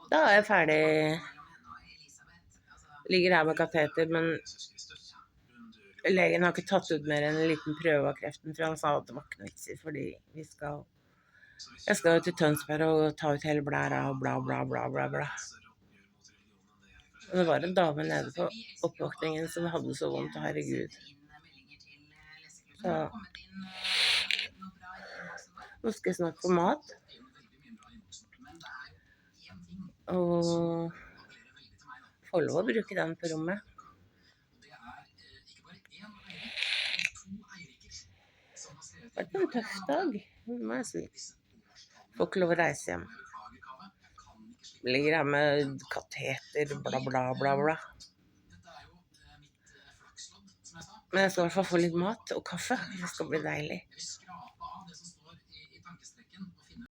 Da er jeg ferdig. Ligger her med kateter, men legen har ikke tatt ut mer enn en liten prøve av kreften, for han sa at det var ikke noe vits i, fordi jeg skal jo til Tønsberg og ta ut hele blæra og bla, bla, bla, bla, bla. Og det var en dame nede på oppvåkningen som hadde så vondt, herregud. Så nå skal jeg snart få mat. Og får lov å bruke den på rommet. Det har vært en tøff dag, må jeg si. Får ikke lov å reise hjem. Ligger her med kateter, bla, bla, bla, bla. Men jeg skal I hvert fall få litt mat og kaffe. Det skal bli deilig.